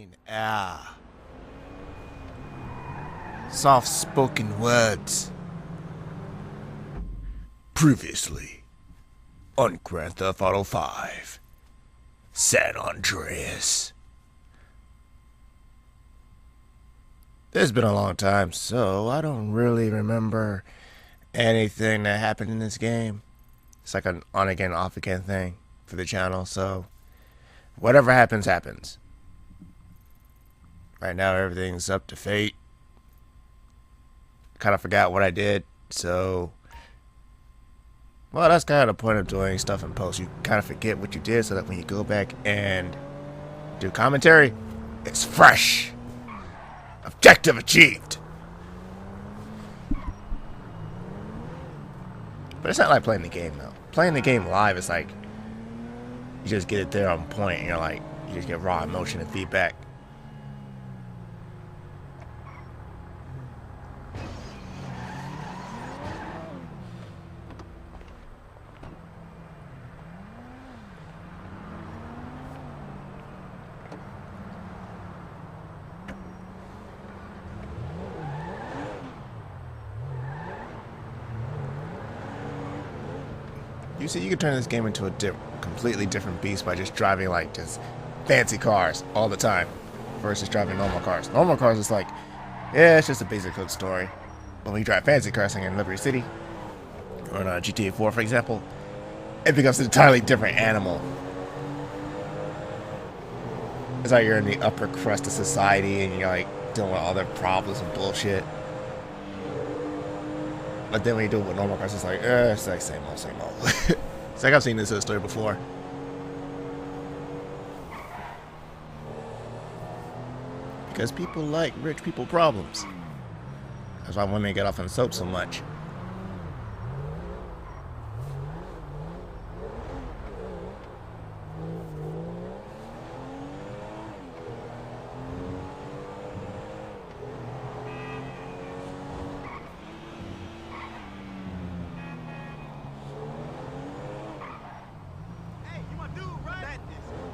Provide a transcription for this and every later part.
serene air, soft-spoken words. Previously on Grand Theft Auto 5, San Andreas. It's been a long time, so I don't really remember anything that happened in this game. It's like an on-again, off-again thing for the channel, so whatever happens, happens. Right now, everything's up to fate. Kind of forgot what I did, so... Well, that's kind of the point of doing stuff in post. You kind of forget what you did so that when you go back and do commentary, it's fresh. Objective achieved. But it's not like playing the game, though. Playing the game live is like, you just get it there on point, and you're like, you just get raw emotion and feedback. You see, you can turn this game into a completely different beast by just driving like just fancy cars all the time versus driving normal cars. Normal cars is like, yeah, it's just a basic hood story. But when you drive fancy cars like in Liberty City or in GTA5, for example, it becomes an entirely different animal. It's like you're in the upper crust of society and you're like dealing with all their problems and bullshit. But then when you do it with normal cars, it's like same old, same old. It's like I've seen this story before. Because people like rich people problems. That's why women get off on soap so much.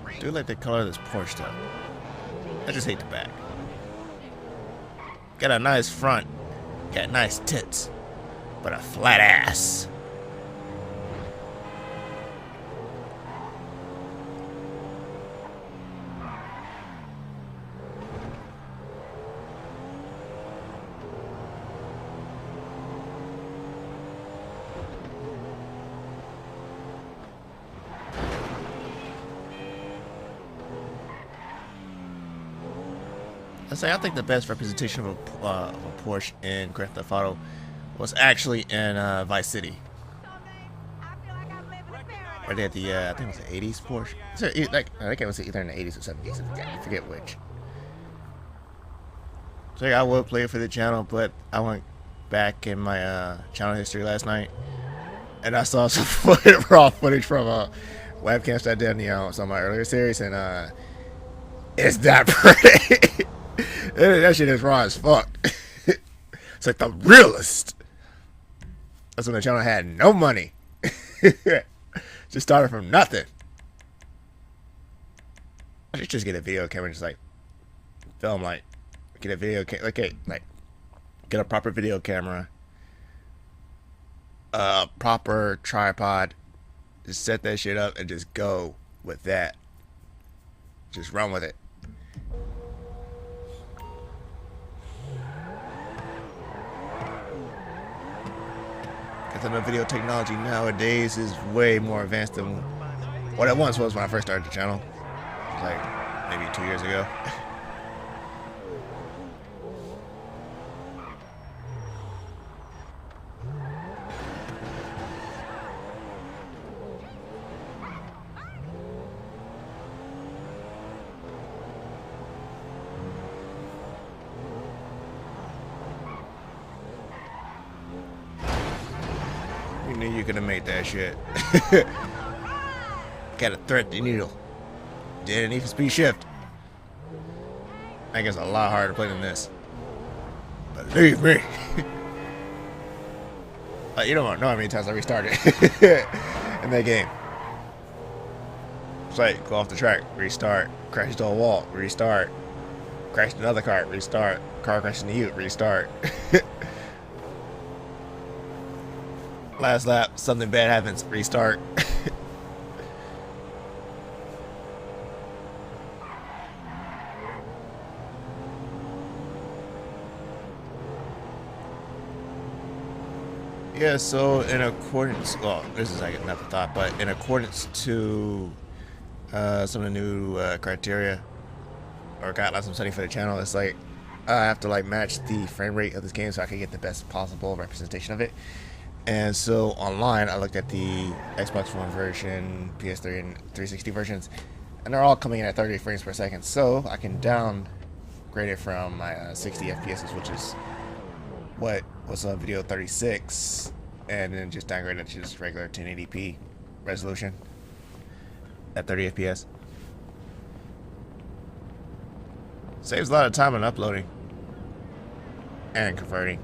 I do like the color of this Porsche though. I just hate the back. Got a nice front, got nice tits, but a flat ass. I think the best representation of a Porsche in Grand Theft Auto was actually in Vice City. Where they had the, I think it was the 80s Porsche. So, like, I think it was either in the 80s or 70s. I forget which. So yeah, I would play it for the channel, but I went back in my channel history last night, and I saw some raw footage from webcams I did on some of my earlier series, and it's that pretty. That shit is raw as fuck. It's like the realest. That's when the channel had no money. Just started from nothing. I should just get a video camera and just like film, like get a video like get a proper video camera, a proper tripod, just set that shit up and just go with that. Just run with it. The video technology nowadays is way more advanced than what it once was when I first started the channel. It was like maybe 2 years ago. You knew you could have made that shit. Gotta thread the needle. Didn't even speed shift. I think it's a lot harder to play than this. Believe me. You don't know how many times I restarted in that game. It's like go off the track, restart, crash into a wall, restart, Crashed another car, restart. Car crashed into you, restart. Last lap, something bad happens, restart. Yeah, so in accordance, well, this is like another thought, but in accordance to some of the new criteria or guidelines I'm setting for the channel, it's like I have to like match the frame rate of this game so I can get the best possible representation of it. And so online, I looked at the Xbox One version, PS3, and 360 versions, and they're all coming in at 30 frames per second. So I can downgrade it from my 60 FPS, which is what was on video 36, and then just downgrade it to just regular 1080p resolution at 30 FPS. Saves a lot of time on uploading and converting.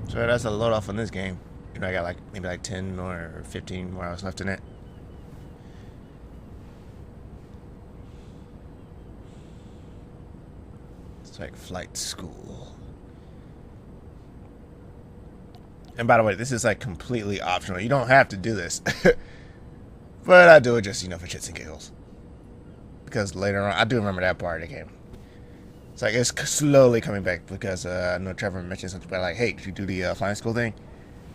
So that's a load off on this game. You know, I got like maybe like 10 or 15 more hours left in it. It's like flight school. And by the way, this is like completely optional. You don't have to do this. But I do it just, you know, for shits and giggles. Because later on, I do remember that part of the game. It's like, it's slowly coming back because I know Trevor mentioned something about like, hey, did you do the flying school thing?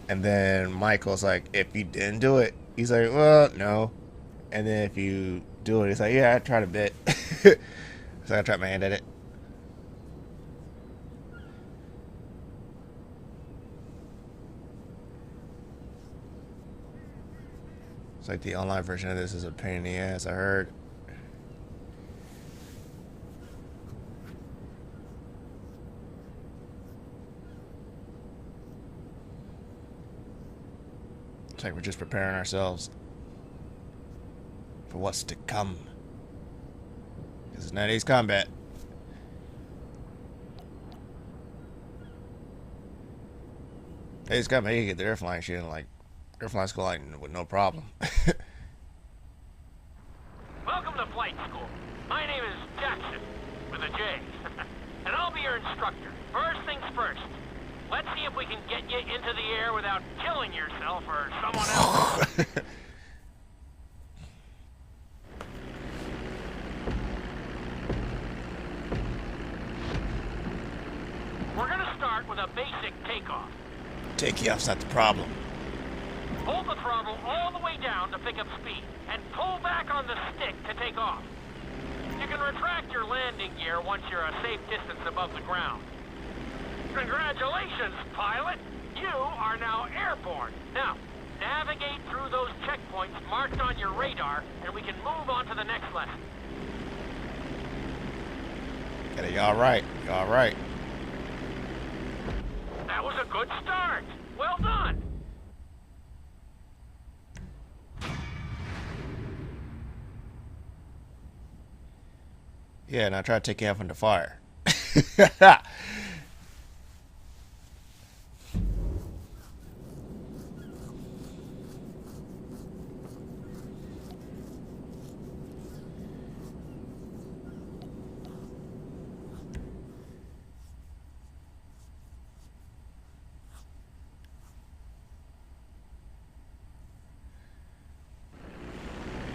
And then Michael's like, if you didn't do it, he's like, well, no. And then if you do it, he's like, yeah, I tried a bit. So I tried my hand at it. It's like the online version of this is a pain in the ass, I heard. It's like we're just preparing ourselves for what's to come. This is not Ace Combat. Ace Combat, you can get the air flying shit and like air flying school like with no problem. Welcome to flight school. My name is Jackson with a J. And I'll be your instructor. First things first. Let's see if we can get you into the air without killing yourself or someone else. We're gonna start with a basic takeoff. Takeoff's not the problem. Hold the throttle all the way down to pick up speed, and pull back on the stick to take off. You can retract your landing gear once you're a safe distance above the ground. Congratulations, pilot! You are now airborne. Now, navigate through those checkpoints marked on your radar, and we can move on to the next lesson. Yeah, you all right? You all right? That was a good start. Well done. Yeah, now try to take you off under fire.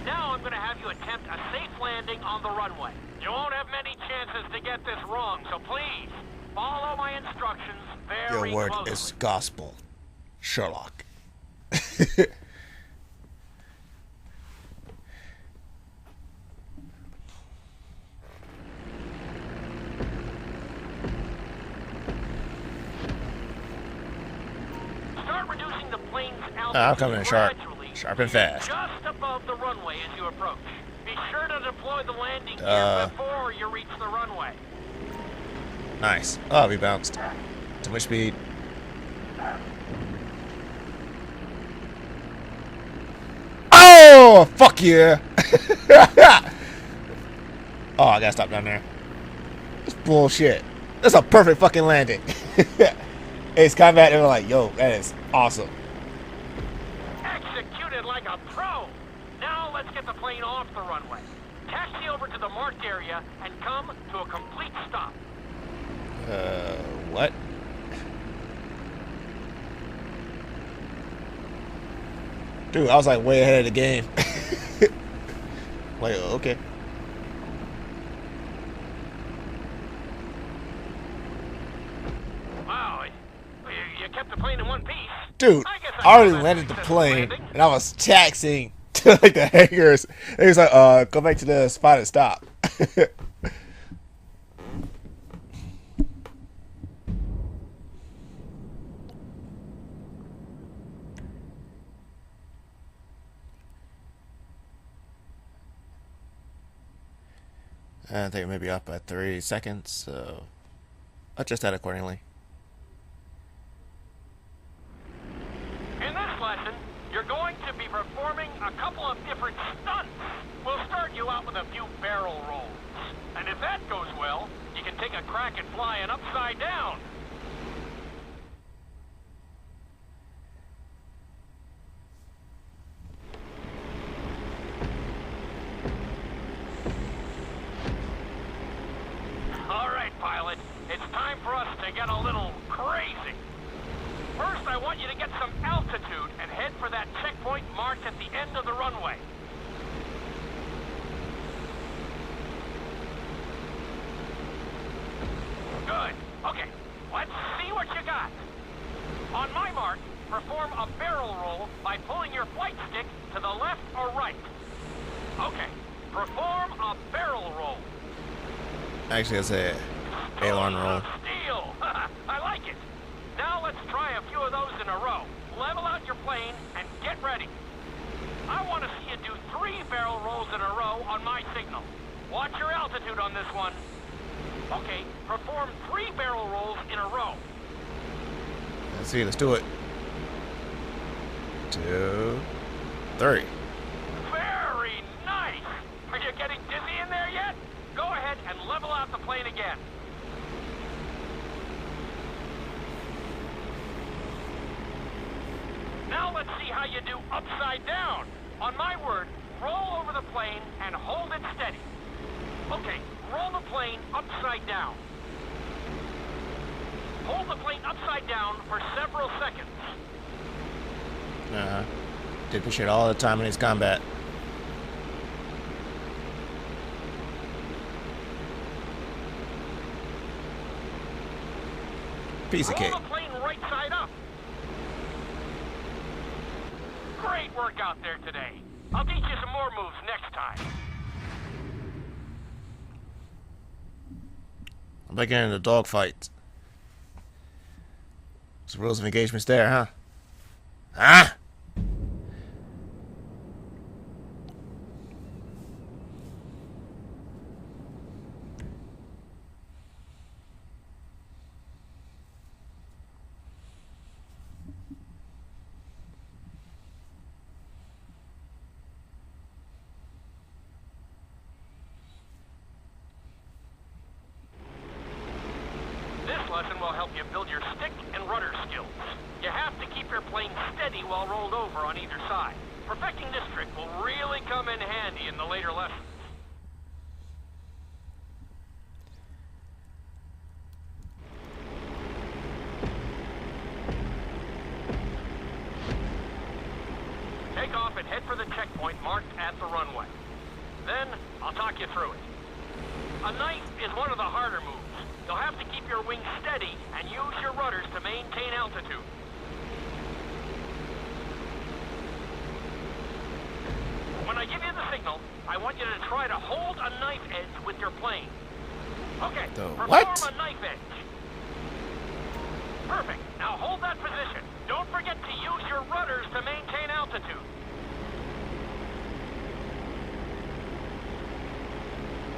Now I'm going to have you attempt a safe landing on the runway. You won't have many chances to get this wrong, so please, follow my instructions very Your word closely. is gospel, Sherlock. Start reducing the plane's altitude I'm coming in sharp. gradually, Sharp and fast. just above the runway as you approach. Be sure to deploy the landing gear before you reach the runway. Nice. Oh, we bounced. Too much speed. Oh, fuck yeah. Oh, I gotta stop down there. That's bullshit. That's a perfect fucking landing. Ace Combat, they were like, yo, that is awesome. landed like a pro. Now let's get the plane off the runway. Taxi over to the marked area and come to a complete stop. What? Dude, I was like way ahead of the game. Like, okay. Wow, you kept the plane in one piece. Dude, I already landed the plane and I was taxiing to like the hangars. And he was like, go back to the spot and stop. 'Cause I think it may be up by 3 seconds, so adjust that accordingly. In this lesson, you're going to be performing a couple of different stunts. We'll start you out with a few barrel rolls. And if that goes well, you can take a crack at flying upside down. All right, pilot. It's time for us to get a little crazy. First, I want you to get some altitude and head for that checkpoint marked at the end of the runway. Good. Okay, let's see what you got. On my mark, perform a barrel roll by pulling your flight stick to the left or right. Okay, perform a barrel roll. Actually, it's a aileron roll. Steel! I like it. Now let's try a few of those in a row. Level out your plane and get ready. I want to see you do 3 barrel rolls in a row on my signal. Watch your altitude on this one. Okay, perform 3 barrel rolls in a row. Let's see, let's do it. 2, 3. Very nice! Are you getting dizzy in there yet? Go ahead and level out the plane again. Now let's see how you do upside down. On my word, roll over the plane and hold it steady. Okay, roll the plane upside down. Hold the plane upside down for several seconds. Did this shit all the time in his combat. Piece of cake. Roll the plane right side up. Great work out there today. I'll teach you some more moves next time. I'm back in the dogfight. Some rules of engagements there, huh? Ah! This lesson will help you build your stick and rudder skills. You have to keep your plane steady while rolled over on either side. Perfecting this trick will really come in handy in the later lessons. Take off and head for the checkpoint marked at the runway. Then, I'll talk you through it. A knife is one of the harder moves. You'll have to keep your wings steady and use your rudders to maintain altitude. When I give you the signal, I want you to try to hold a knife edge with your plane. Okay, perform a knife edge. Perfect. Now hold that position. Don't forget to use your rudders to maintain altitude.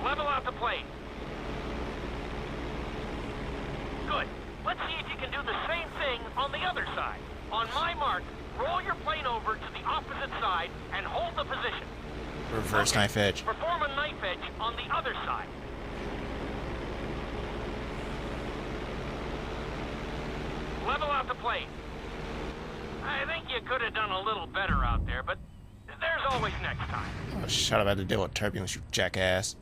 Level out the plane. Good. Let's see if you can do the same thing on the other side. On my mark, roll your plane over to the opposite side and hold the position. Reverse knife edge. Perform a knife edge on the other side. Level out the plane. I think you could have done a little better out there, but always next time. Oh, shut up, I had to deal with turbulence, you jackass.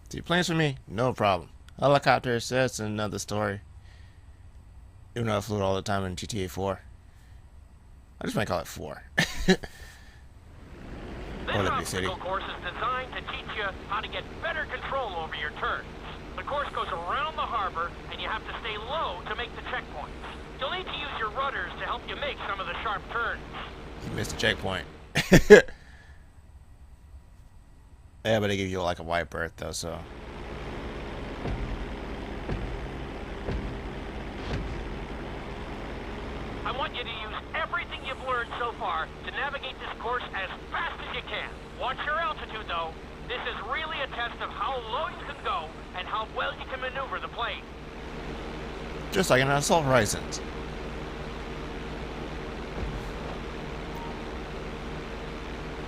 See, plans for me? No problem. Helicopters, that's another story. Even though I flew it all the time in GTA 4. I just might call it 4. This Or Liberty City. obstacle course is designed to teach you how to get better control over your turns. The course goes around the harbor, and you have to stay low to make the checkpoints. You'll need to use your rudders to help you make some of the sharp turns. You missed the checkpoint. Yeah, but they give you like a wide berth though, so. I want you to use everything you've learned so far to navigate this course as fast as you can. Watch your altitude, though. This is really a test of how low you can go and how well you can maneuver the plane. Just like in Assault Horizons.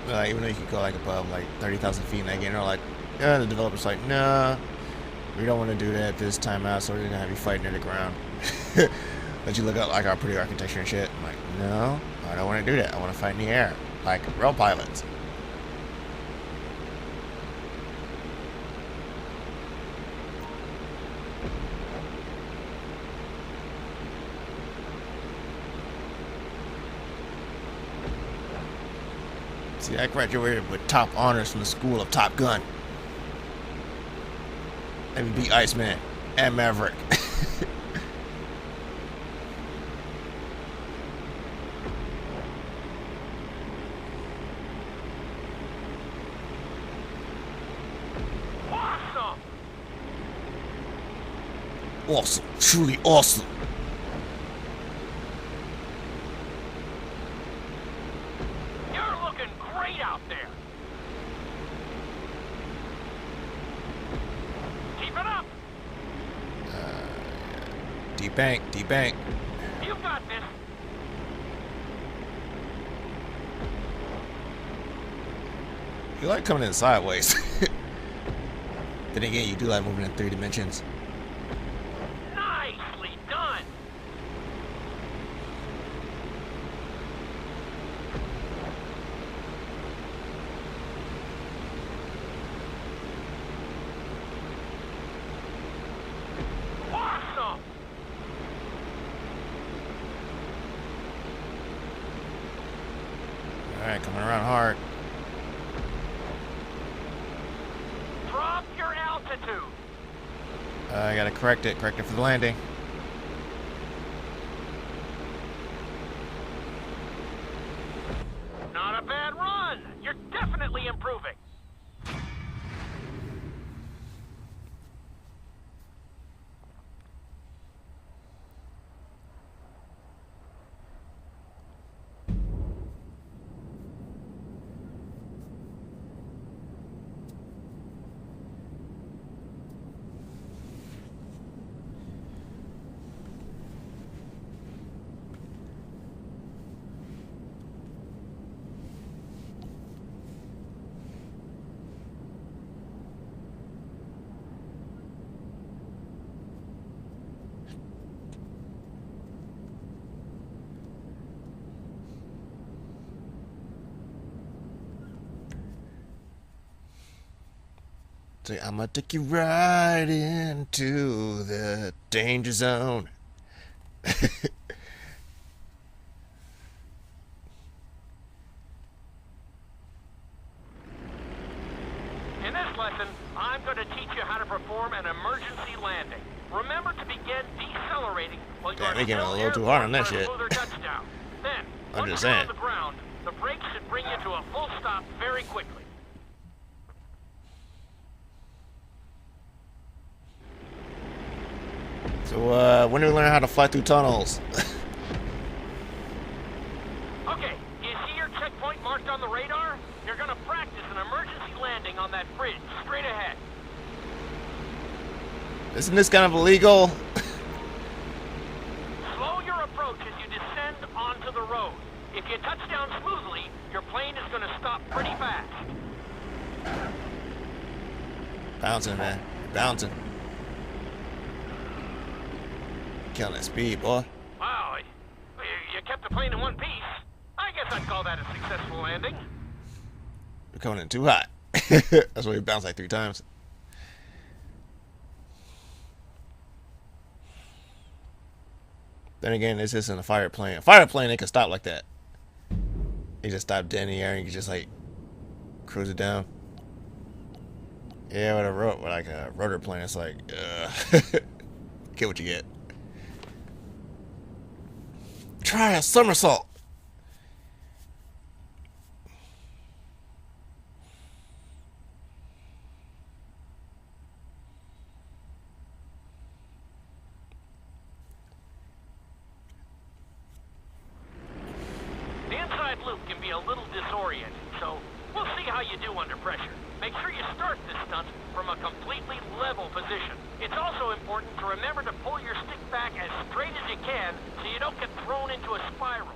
Even though you could go like above like 30,000 feet in that game, they're like, yeah, the developer's like, nah, we don't want to do that this time out, so we're gonna have you fighting in the ground. Let you look at like our pretty architecture and shit. I'm like, no, I don't want to do that. I want to fight in the air, like real pilots. See, I graduated with top honors from the School of Top Gun. Let me be Iceman and Maverick. Awesome! Awesome, truly awesome. You're looking great out there. Keep it up. Deep bank, deep bank. You got this. You like coming in sideways. Then again, you do like moving in 3 dimensions. Nicely done. Awesome. Alright, coming around hard. Drop your altitude. I gotta correct it for the landing. Not a bad run. You're definitely improving. Say, I'm gonna take you right into the danger zone. In this lesson, I'm going to teach you how to perform an emergency landing. Remember to begin decelerating while you're Damn, they gave me a still little too airborne hard on that for a shit. smoother touchdown. Then, I'm once just you're saying. on the ground, the brakes should bring you to a full stop very quickly. So, when do we learn how to fly through tunnels? Okay, you see your checkpoint marked on the radar? You're going to practice an emergency landing on that bridge straight ahead. Isn't this kind of illegal? Slow your approach as you descend onto the road. If you touch down smoothly, your plane is going to stop pretty fast. Bouncing, man. Bouncing. Killing that speed, boy. Wow, you kept the plane in one piece. I guess I'd call that a successful landing. We're coming in too hot. That's why we bounced like 3 times. Then again, this isn't a fighter plane. A fighter plane, they can stop like that. You just stop dead in the air and you can just like cruise it down. Yeah, with a rotor plane, it's like, get what you get. Try a somersault. The inside loop can be a little disorienting, so we'll see how you do under pressure. Make sure you start this stunt from a completely level position. It's also important to remember to pull your stick back as straight as you can so you don't get thrown into a spiral.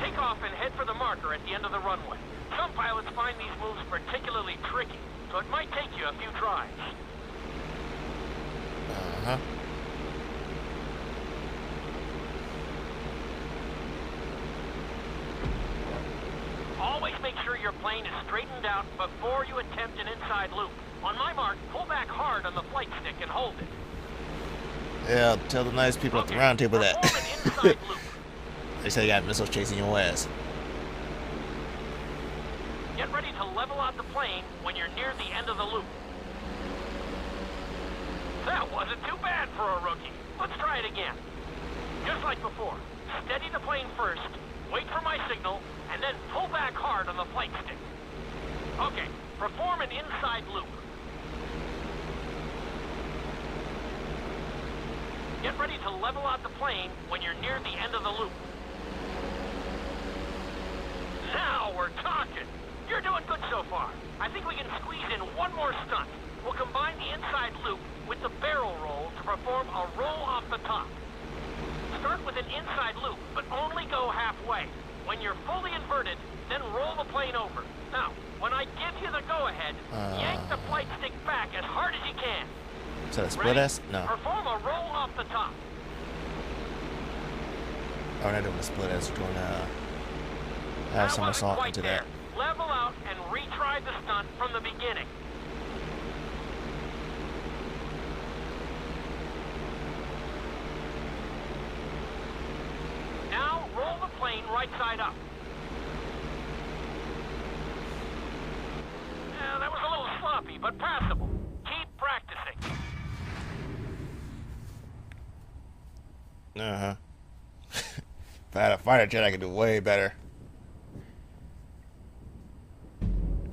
Take off and head for the marker at the end of the runway. Some pilots find these moves particularly tricky, so it might take you a few tries. Uh-huh. Always make sure your plane is straightened out before you attempt an inside loop. On my mark, pull back hard on the flight stick and hold it. Yeah, tell the nice people at the round table that. Perform an inside loop. They say you got missiles chasing your ass. Get ready to level out the plane when you're near the end of the loop. That wasn't too bad for a rookie. Let's try it again. Just like before, steady the plane first, wait for my signal, and then pull back hard on the flight stick. Okay, perform an inside loop. Get ready to level out the plane when you're near the end of the loop. Now we're talking. You're doing good so far. I think we can squeeze in one more stunt. We'll combine the inside loop with the barrel roll to perform a roll off the top. Start with an inside loop, but only go halfway. When you're fully inverted, then roll the plane over. Now, when I give you the go-ahead, yank the flight stick back as hard as you can. Is that a split S? No. Perform a roll off the top. Oh, we're not doing a split S. We're doing have somersault into that. Level out and retry the stunt from the beginning. Now roll the plane right side up. Yeah, that was a little sloppy, but passable. Keep practicing. Uh-huh. If I had a fighter jet, I could do way better.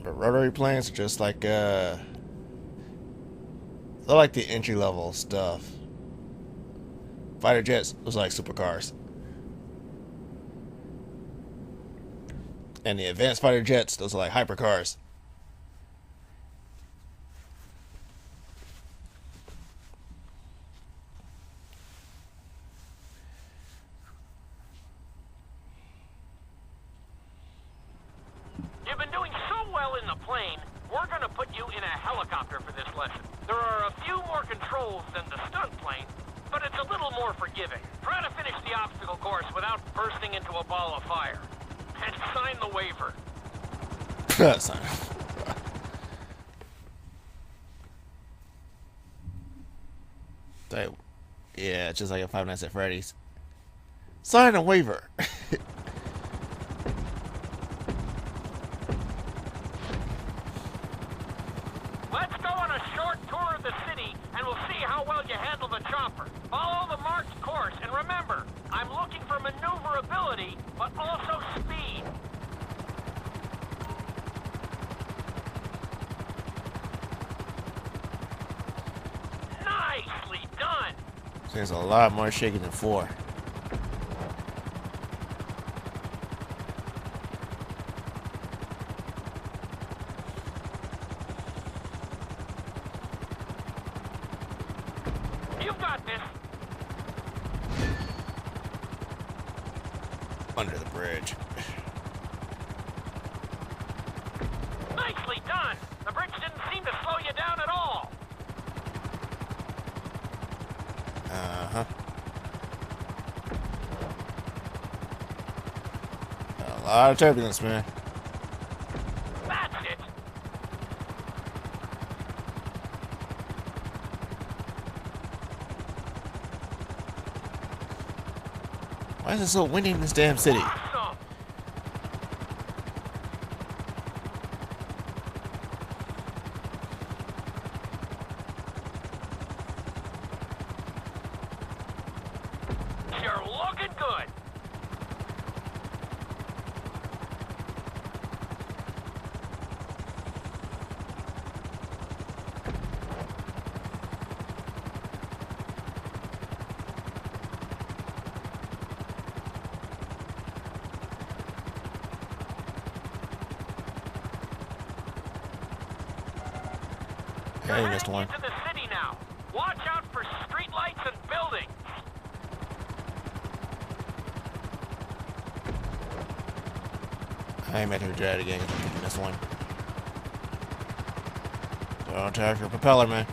But rotary planes are just like, they're like the entry-level stuff. Fighter jets was like supercars. And the advanced fighter jets, those are like hypercars. You've been doing so well in the plane, we're going to put you in a helicopter for this lesson. There are a few more controls than the stunt plane, but it's a little more forgiving. Try to finish the obstacle course without bursting into a ball of fire. And sign the waiver. Sign. Yeah, it's just like a Five Nights at Freddy's. Sign a waiver. Let's go on a short tour of the city, and we'll see how well you handle the chopper. Follow the marked course, and remember, I'm looking for maneuverability, but also speed. Nicely done. There's a lot more shaking than 4. You've got this. Under the bridge. Nicely done. The bridge didn't seem to slow you down at all. Uh-huh. A lot of turbulence, man. That's it. Why is it so windy in this damn city? Awesome. You're looking good. Yeah, you missed one. Into the city now. Watch out for streetlights and buildings. I ain't meant to try it again. Missed one. Don't attack your propeller, man.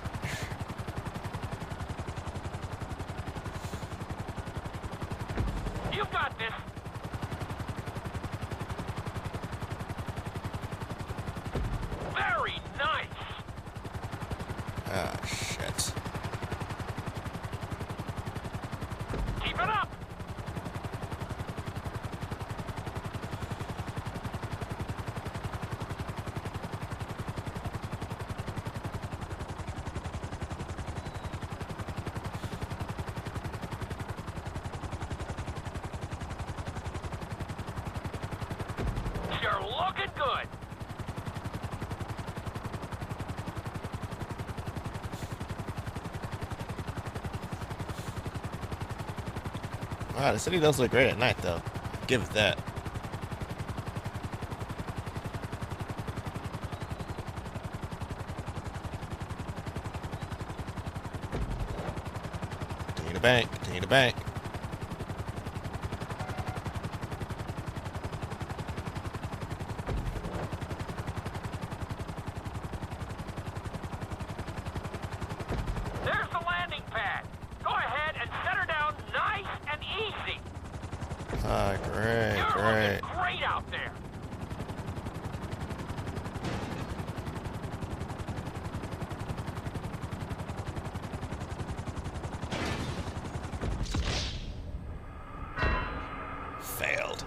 You've got this. Very nice. Ah, shit. Keep it up. You're looking good. Wow, the city does look great at night, though. Give it that. Continue to bank. Continue to bank. There's the landing pad. Go ahead and set her down nice and easy. Ah, great, You're great. looking great out there. Failed.